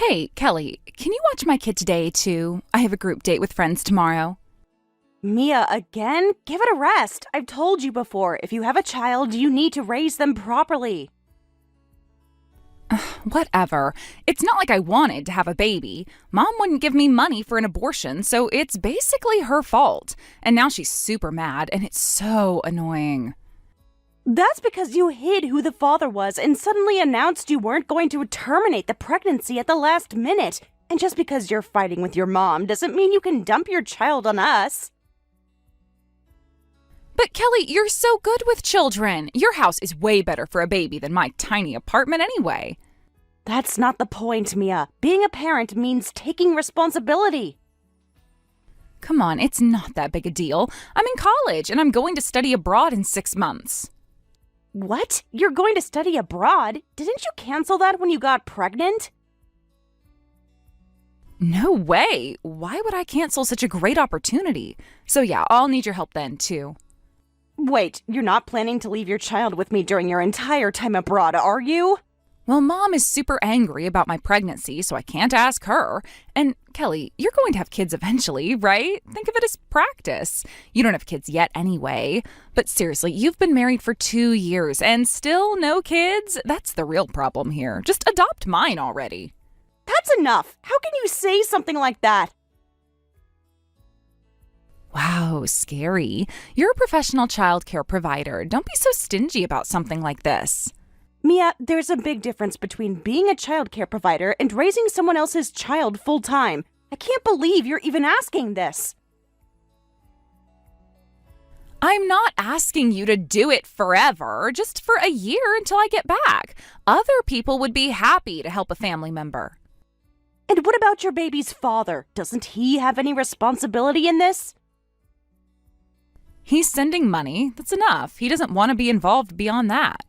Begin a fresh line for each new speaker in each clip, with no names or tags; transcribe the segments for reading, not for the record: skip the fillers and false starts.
Hey, Kelly, can you watch my kid today, too? I have a group date with friends tomorrow.
Mia, again? Give it a rest. I've told you before, if you have a child, you need to raise them properly.
Whatever. It's not like I wanted to have a baby. Mom wouldn't give me money for an abortion, so it's basically her fault. And now she's super mad, and it's so annoying.
That's because you hid who the father was and suddenly announced you weren't going to terminate the pregnancy at the last minute. And just because you're fighting with your mom doesn't mean you can dump your child on us.
But Kelly, you're so good with children. Your house is way better for a baby than my tiny apartment anyway.
That's not the point, Mia. Being a parent means taking responsibility.
Come on, it's not that big a deal. I'm in college and I'm going to study abroad in 6 months.
What? You're going to study abroad? Didn't you cancel that when you got pregnant?
No way. Why would I cancel such a great opportunity? So yeah, I'll need your help then, too.
Wait, you're not planning to leave your child with me during your entire time abroad, are you?
Well, Mom is super angry about my pregnancy, so I can't ask her. And Kelly, you're going to have kids eventually, right? Think of it as practice. You don't have kids yet anyway. But seriously, you've been married for 2 years and still no kids? That's the real problem here. Just adopt mine already.
That's enough. How can you say something like that?
Wow, scary. You're a professional childcare provider. Don't be so stingy about something like this.
Mia, there's a big difference between being a childcare provider and raising someone else's child full-time. I can't believe you're even asking this.
I'm not asking you to do it forever, just for a year until I get back. Other people would be happy to help a family member.
And what about your baby's father? Doesn't he have any responsibility in this?
He's sending money. That's enough. He doesn't want to be involved beyond that.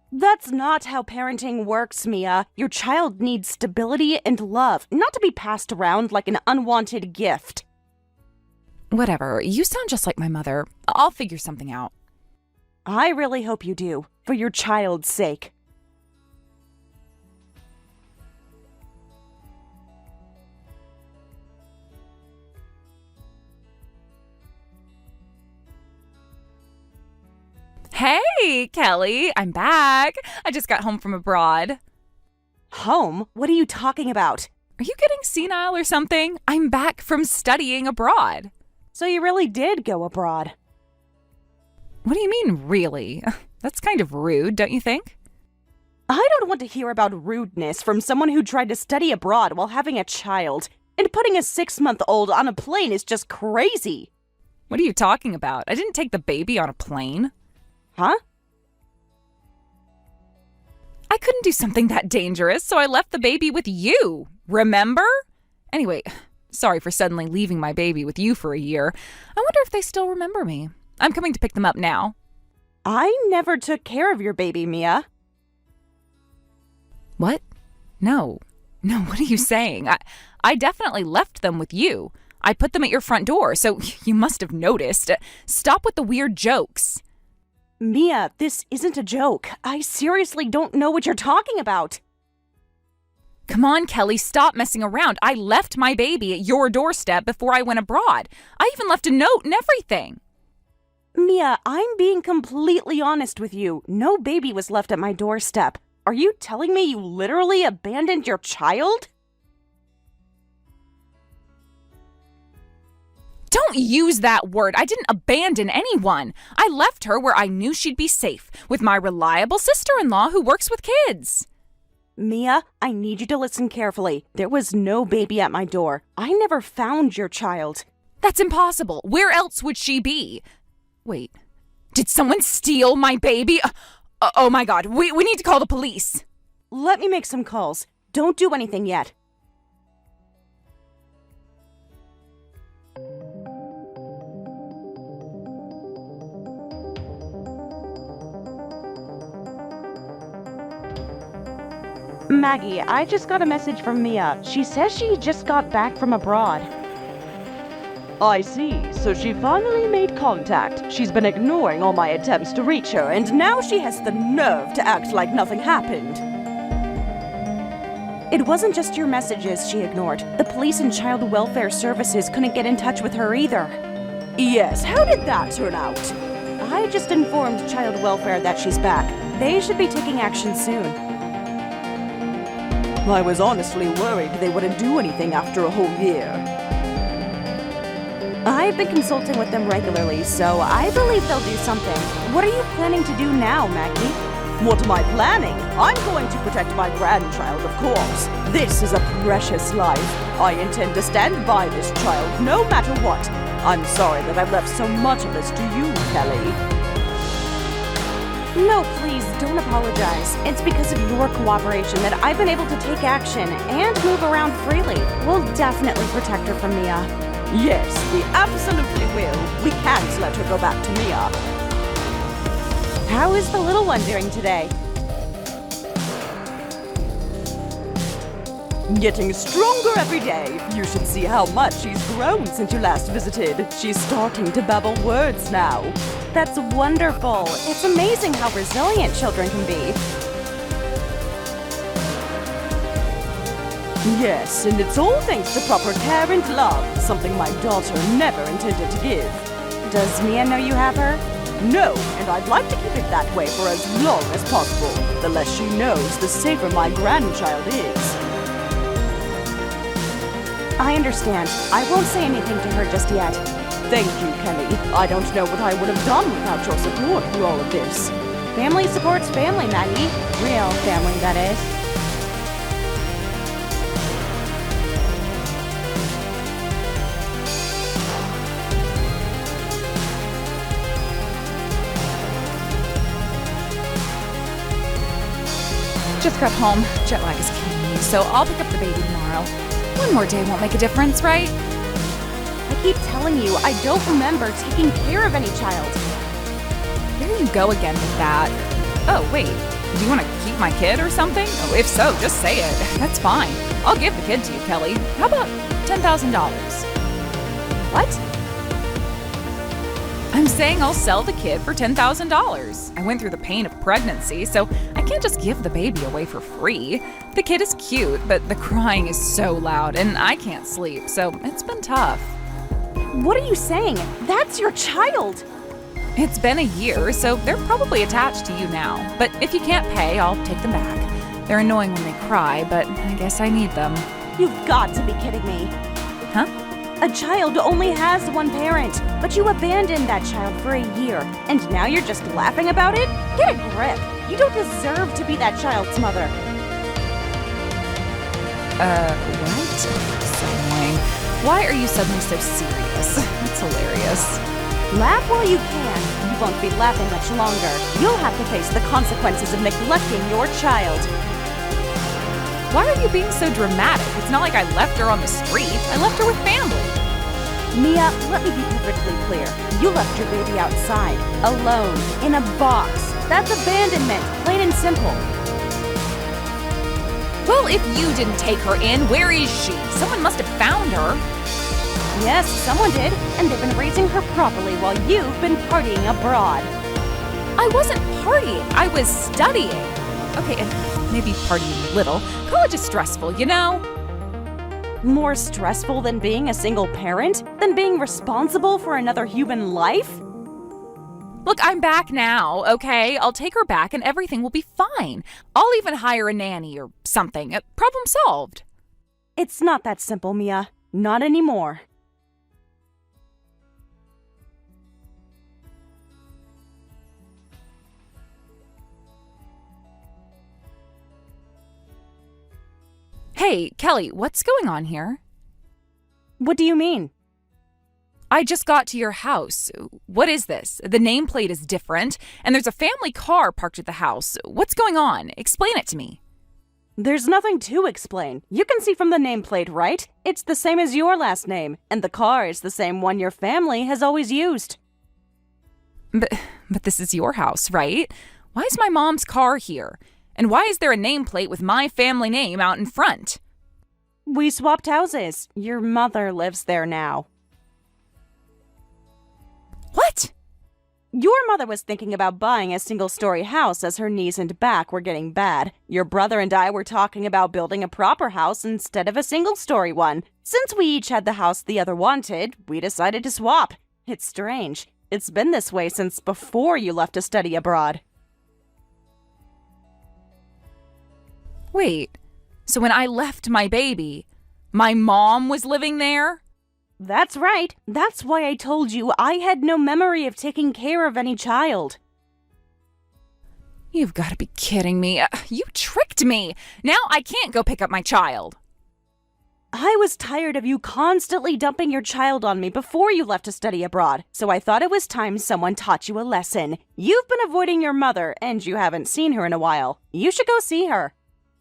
That's not how parenting works, Mia. Your child needs stability and love, not to be passed around like an unwanted gift.
Whatever. You sound just like my mother. I'll figure something out.
I really hope you do, for your child's sake.
Hey, Kelly, I'm back. I just got home from abroad.
Home? What are you talking about?
Are you getting senile or something? I'm back from studying abroad.
So you really did go abroad?
What do you mean, really? That's kind of rude, don't you think?
I don't want to hear about rudeness from someone who tried to study abroad while having a child. And putting a 6-month-old on a plane is just crazy.
What are you talking about? I didn't take the baby on a plane.
Huh?
I couldn't do something that dangerous, so I left the baby with you. Remember? Anyway, sorry for suddenly leaving my baby with you for a year. I wonder if they still remember me. I'm coming to pick them up now.
I never took care of your baby, Mia.
What? No, what are you saying? I definitely left them with you. I put them at your front door, so you must have noticed. Stop with the weird jokes.
Mia, this isn't a joke. I seriously don't know what you're talking about.
Come on, Kelly, stop messing around. I left my baby at your doorstep before I went abroad. I even left a note and everything.
Mia, I'm being completely honest with you. No baby was left at my doorstep. Are you telling me you literally abandoned your child?
Don't use that word. I didn't abandon anyone. I left her where I knew she'd be safe, with my reliable sister-in-law who works with kids.
Mia, I need you to listen carefully. There was no baby at my door. I never found your child.
That's impossible. Where else would she be? Wait, did someone steal my baby? Oh my God, we need to call the police.
Let me make some calls. Don't do anything yet. Maggie, I just got a message from Mia. She says she just got back from abroad. I see. So she finally made contact. She's been ignoring all my attempts to reach her, and now she has the nerve to act like nothing happened. It wasn't just your messages she ignored. The police and child welfare services couldn't get in touch with her either. Yes, how did that turn out? I just informed child welfare that she's back. They should be taking action soon. I was honestly worried they wouldn't do anything after a whole year. I've been consulting with them regularly, so I believe they'll do something. What are you planning to do now, Maggie? What am I planning? I'm going to protect my grandchild, of course. This is a precious life. I intend to stand by this child, no matter what. I'm sorry that I've left so much of this to you, Kelly. No, please, don't apologize. It's because of your cooperation that I've been able to take action and move around freely. We'll definitely protect her from Mia. Yes, we absolutely will. We can't let her go back to Mia. How is the little one doing today? Getting stronger every day. You should see how much she's grown since you last visited. She's starting to babble words now. That's wonderful. It's amazing how resilient children can be. Yes, and it's all thanks to proper care and love, something my daughter never intended to give. Does Mia know you have her? No, and I'd like to keep it that way for as long as possible. The less she knows, the safer my grandchild is. I understand. I won't say anything to her just yet. Thank you, Kelly. I don't know what I would have done without your support through all of this. Family supports family, Maggie. Real family, that is.
Just got home. Jet lag is killing me, so I'll pick up the baby tomorrow. One more day won't make a difference, right?
I keep telling you, I don't remember taking care of any child.
There you go again with that. Oh, wait. Do you want to keep my kid or something? Oh, if so, just say it. That's fine. I'll give the kid to you, Kelly. How about $10,000?
What?
I'm saying I'll sell the kid for $10,000. I went through the pain of pregnancy, so I can't just give the baby away for free. The kid is cute, but the crying is so loud, and I can't sleep, so it's been tough.
What are you saying? That's your child!
It's been a year, so they're probably attached to you now. But if you can't pay, I'll take them back. They're annoying when they cry, but I guess I need them.
You've got to be kidding me.
Huh?
A child only has one parent, but you abandoned that child for a year, and now you're just laughing about it? Get a grip. You don't deserve to be that child's mother.
What? So annoying. Why are you suddenly so serious? It's hilarious.
Laugh while you can. You won't be laughing much longer. You'll have to face the consequences of neglecting your child.
Why are you being so dramatic? It's not like I left her on the street. I left her with family.
Mia, let me be perfectly clear. You left your baby outside, alone, in a box. That's abandonment, plain and simple.
Well, if you didn't take her in, where is she? Someone must have found her.
Yes, someone did, and they've been raising her properly while you've been partying abroad.
I wasn't partying. I was studying. Okay, and maybe partying a little. College is stressful, you know?
More stressful than being a single parent? Than being responsible for another human life?
Look, I'm back now, okay? I'll take her back and everything will be fine. I'll even hire a nanny or something. Problem solved.
It's not that simple, Mia. Not anymore.
Hey, Kelly, what's going on here?
What do you mean?
I just got to your house. What is this? The nameplate is different, and there's a family car parked at the house. What's going on? Explain it to me.
There's nothing to explain. You can see from the nameplate, right? It's the same as your last name, and the car is the same one your family has always used.
But this is your house, right? Why is my mom's car here? And why is there a nameplate with my family name out in front?
We swapped houses. Your mother lives there now.
What?
Your mother was thinking about buying a single-story house as her knees and back were getting bad. Your brother and I were talking about building a proper house instead of a single-story one. Since we each had the house the other wanted, we decided to swap. It's strange. It's been this way since before you left to study abroad.
Wait, so when I left my baby, my mom was living there?
That's right. That's why I told you I had no memory of taking care of any child.
You've got to be kidding me. You tricked me. Now I can't go pick up my child.
I was tired of you constantly dumping your child on me before you left to study abroad, so I thought it was time someone taught you a lesson. You've been avoiding your mother, and you haven't seen her in a while. You should go see her.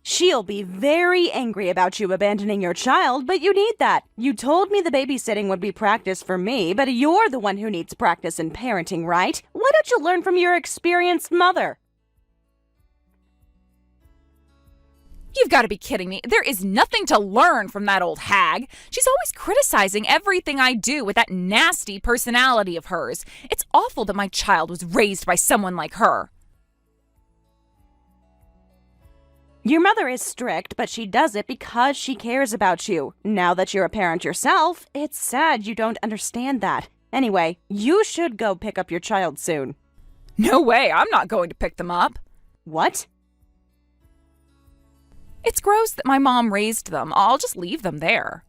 She'll be very angry about you abandoning your child, but you need that. You told me the babysitting would be practice for me, but you're the one who needs practice in parenting, right? Why don't you learn from your experienced mother?
You've got to be kidding me. There is nothing to learn from that old hag. She's always criticizing everything I do with that nasty personality of hers. It's awful that my child was raised by someone like her.
Your mother is strict, but she does it because she cares about you. Now that you're a parent yourself, it's sad you don't understand that. Anyway, you should go pick up your child soon.
No way, I'm not going to pick them up.
What?
It's gross that my mom raised them. I'll just leave them there.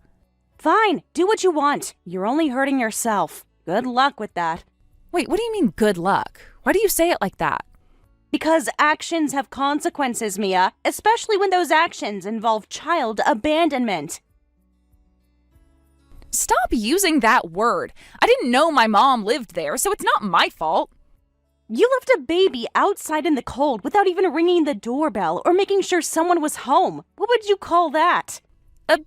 Fine, do what you want. You're only hurting yourself. Good luck with that.
Wait, what do you mean good luck? Why do you say it like that?
Because actions have consequences, Mia, especially when those actions involve child abandonment.
Stop using that word. I didn't know my mom lived there, so it's not my fault.
You left a baby outside in the cold without even ringing the doorbell or making sure someone was home. What would you call that?
A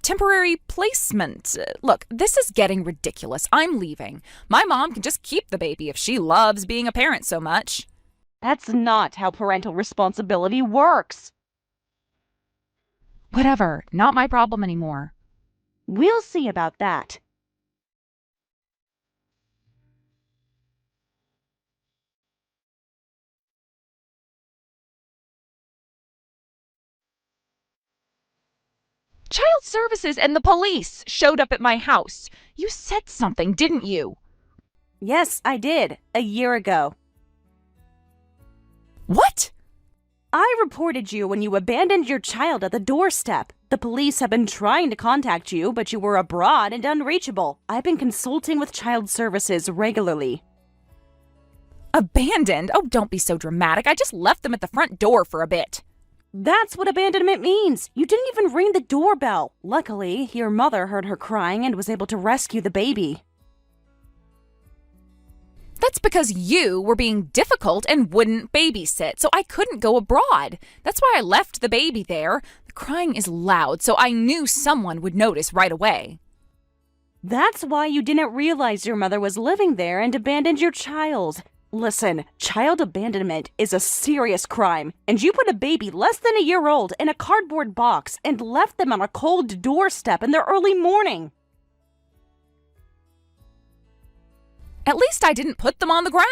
temporary placement. Look, this is getting ridiculous. I'm leaving. My mom can just keep the baby if she loves being a parent so much.
That's not how parental responsibility works.
Whatever, not my problem anymore.
We'll see about that.
Child Services and the police showed up at my house. You said something, didn't you?
Yes, I did. A year ago.
What?
I reported you when you abandoned your child at the doorstep. The police have been trying to contact you, but you were abroad and unreachable. I've been consulting with Child Services regularly.
Abandoned? Oh, don't be so dramatic. I just left them at the front door for a bit.
That's what abandonment means. You didn't even ring the doorbell. Luckily, your mother heard her crying and was able to rescue the baby.
That's because you were being difficult and wouldn't babysit, so I couldn't go abroad. That's why I left the baby there. The crying is loud, so I knew someone would notice right away.
That's why you didn't realize your mother was living there and abandoned your child. Listen, child abandonment is a serious crime, and you put a baby less than a year old in a cardboard box and left them on a cold doorstep in the early morning.
At least I didn't put them on the ground.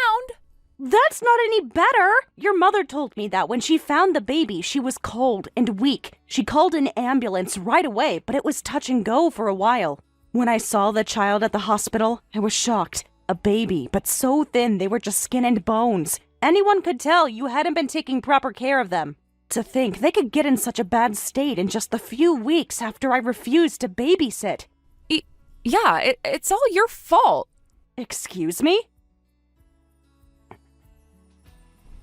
That's not any better. Your mother told me that when she found the baby, she was cold and weak. She called an ambulance right away, but it was touch and go for a while. When I saw the child at the hospital, I was shocked. A baby, but so thin they were just skin and bones. Anyone could tell you hadn't been taking proper care of them. To think they could get in such a bad state in just a few weeks after I refused to babysit.
It's all your fault.
Excuse me?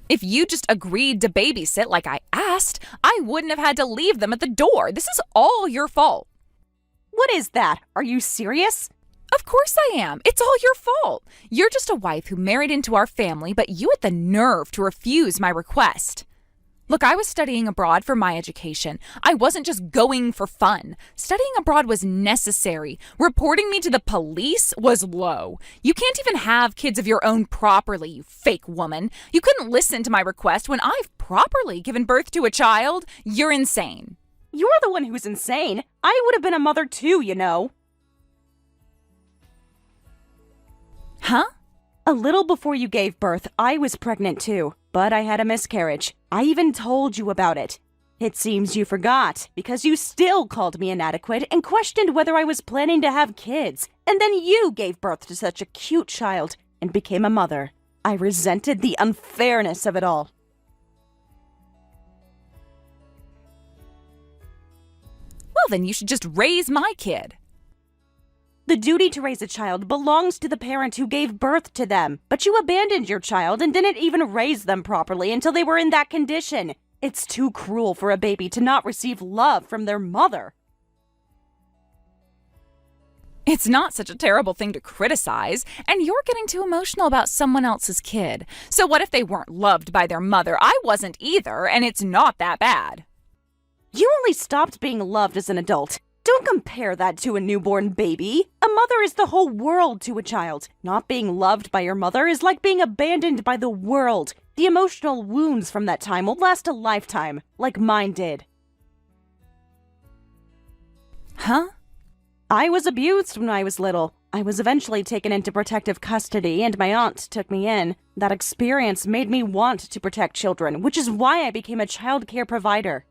If you just agreed to babysit like I asked, I wouldn't have had to leave them at the door. This is all your fault.
What is that? Are you serious?
Of course I am. It's all your fault. You're just a wife who married into our family, but you had the nerve to refuse my request. Look, I was studying abroad for my education. I wasn't just going for fun. Studying abroad was necessary. Reporting me to the police was low. You can't even have kids of your own properly, you fake woman. You couldn't listen to my request when I've properly given birth to a child. You're insane.
You're the one who's insane. I would have been a mother too, you know.
Huh?
A little before you gave birth, I was pregnant too, but I had a miscarriage. I even told you about it. It seems you forgot, because you still called me inadequate and questioned whether I was planning to have kids. And then you gave birth to such a cute child and became a mother. I resented the unfairness of it all.
Well, then you should just raise my kid.
The duty to raise a child belongs to the parent who gave birth to them, but you abandoned your child and didn't even raise them properly until they were in that condition. It's too cruel for a baby to not receive love from their mother.
It's not such a terrible thing to criticize, and you're getting too emotional about someone else's kid. So what if they weren't loved by their mother? I wasn't either, and it's not that bad.
You only stopped being loved as an adult. Don't compare that to a newborn baby. A mother is the whole world to a child. Not being loved by your mother is like being abandoned by the world. The emotional wounds from that time will last a lifetime, like mine did.
Huh?
I was abused when I was little. I was eventually taken into protective custody, and my aunt took me in. That experience made me want to protect children, which is why I became a child care provider.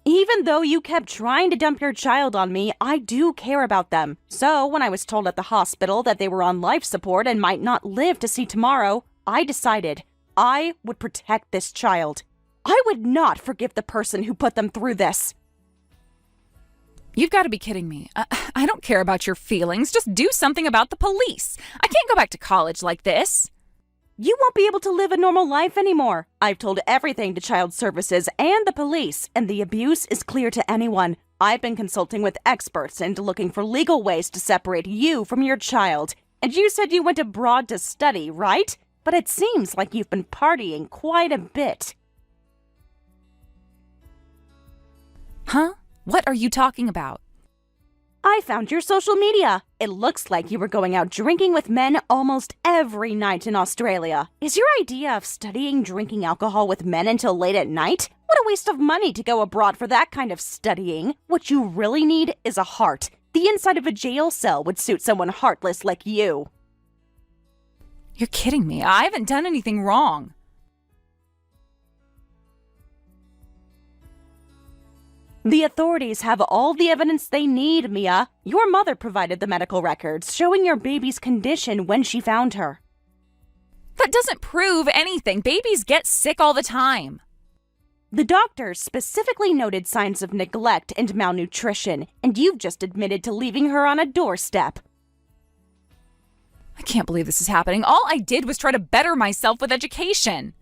Even though you kept trying to dump your child on me, I do care about them. So, when I was told at the hospital that they were on life support and might not live to see tomorrow, I decided I would protect this child. I would not forgive the person who put them through this.
You've got to be kidding me. I don't care about your feelings. Just do something about the police. I can't go back to college like this.
You won't be able to live a normal life anymore. I've told everything to Child Services and the police, and the abuse is clear to anyone. I've been consulting with experts and looking for legal ways to separate you from your child. And you said you went abroad to study, right? But it seems like you've been partying quite a bit.
Huh? What are you talking about?
I found your social media. It looks like you were going out drinking with men almost every night in Australia. Is your idea of studying drinking alcohol with men until late at night? What a waste of money to go abroad for that kind of studying. What you really need is a heart. The inside of a jail cell would suit someone heartless like you.
You're kidding me. I haven't done anything wrong.
The authorities have all the evidence they need, Mia. Your mother provided the medical records showing your baby's condition when she found her.
That doesn't prove anything. Babies get sick all the time.
The doctors specifically noted signs of neglect and malnutrition, and you've just admitted to leaving her on a doorstep.
I can't believe this is happening. All I did was try to better myself with education.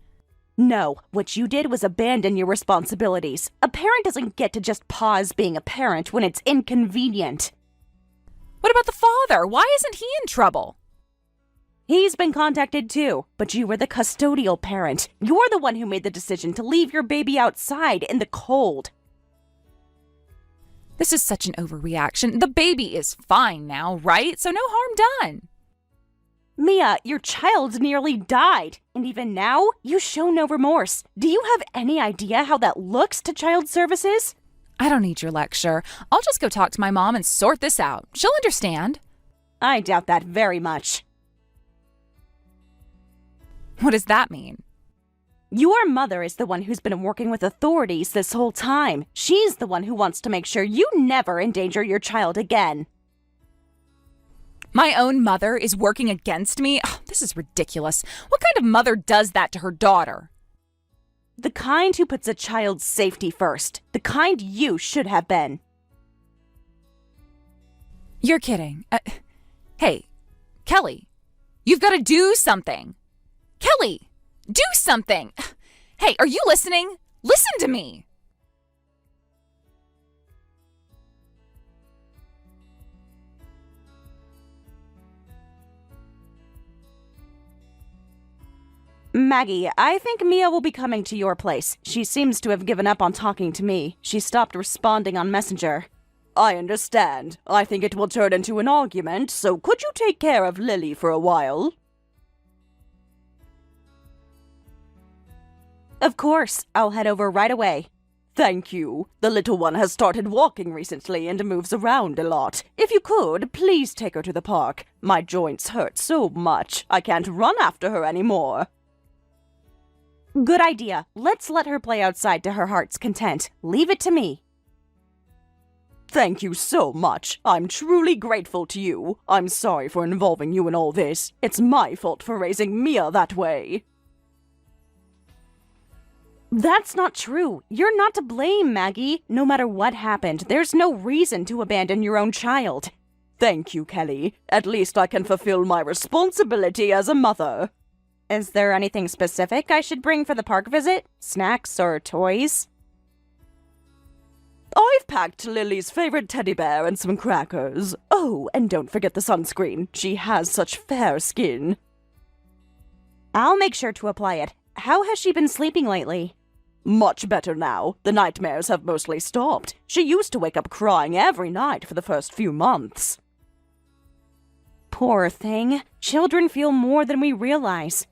No, what you did was abandon your responsibilities. A parent doesn't get to just pause being a parent when it's inconvenient.
What about the father? Why isn't he in trouble?
He's been contacted too, but you were the custodial parent. You're the one who made the decision to leave your baby outside in the cold.
This is such an overreaction. The baby is fine now, right? So no harm done.
Mia, your child nearly died, and even now, you show no remorse. Do you have any idea how that looks to Child Services?
I don't need your lecture. I'll just go talk to my mom and sort this out. She'll understand.
I doubt that very much.
What does that mean?
Your mother is the one who's been working with authorities this whole time. She's the one who wants to make sure you never endanger your child again.
My own mother is working against me? Oh, this is ridiculous. What kind of mother does that to her daughter?
The kind who puts a child's safety first. The kind you should have been.
You're kidding. Hey, Kelly, you've got to do something. Kelly, do something. Hey, are you listening? Listen to me.
Maggie, I think Mia will be coming to your place. She seems to have given up on talking to me. She stopped responding on Messenger. I understand. I think it will turn into an argument, so could you take care of Lily for a while? Of course. I'll head over right away. Thank you. The little one has started walking recently and moves around a lot. If you could, please take her to the park. My joints hurt so much, I can't run after her anymore. Good idea. Let's let her play outside to her heart's content. Leave it to me. Thank you so much. I'm truly grateful to you. I'm sorry for involving you in all this. It's my fault for raising Mia that way. That's not true. You're not to blame, Maggie. No matter what happened, there's no reason to abandon your own child. Thank you, Kelly. At least I can fulfill my responsibility as a mother. Is there anything specific I should bring for the park visit? Snacks or toys? I've packed Lily's favorite teddy bear and some crackers. Oh, and don't forget the sunscreen. She has such fair skin. I'll make sure to apply it. How has she been sleeping lately? Much better now. The nightmares have mostly stopped. She used to wake up crying every night for the first few months. Poor thing. Children feel more than we realize.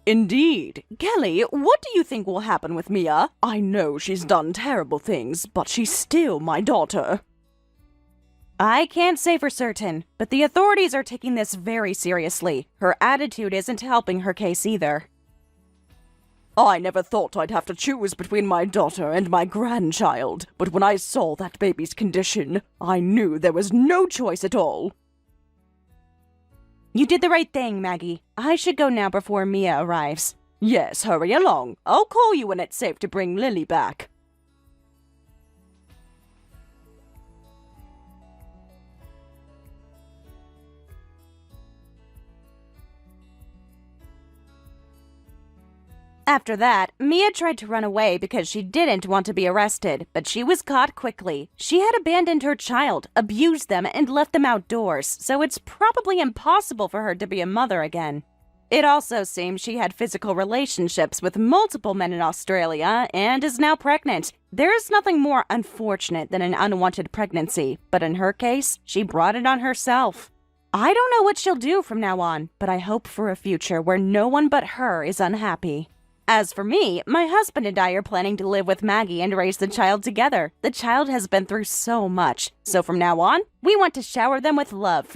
Indeed. Kelly, what do you think will happen with Mia? I know she's done terrible things, but she's still my daughter. I can't say for certain, but the authorities are taking this very seriously. Her attitude isn't helping her case either. I never thought I'd have to choose between my daughter and my grandchild, but when I saw that baby's condition, I knew there was no choice at all. You did the right thing, Maggie. I should go now before Mia arrives. Yes, hurry along. I'll call you when it's safe to bring Lily back. After that, Mia tried to run away because she didn't want to be arrested, but she was caught quickly. She had abandoned her child, abused them, and left them outdoors, so it's probably impossible for her to be a mother again. It also seems she had physical relationships with multiple men in Australia and is now pregnant. There is nothing more unfortunate than an unwanted pregnancy, but in her case, she brought it on herself. I don't know what she'll do from now on, but I hope for a future where no one but her is unhappy. As for me, my husband and I are planning to live with Maggie and raise the child together. The child has been through so much, so from now on, we want to shower them with love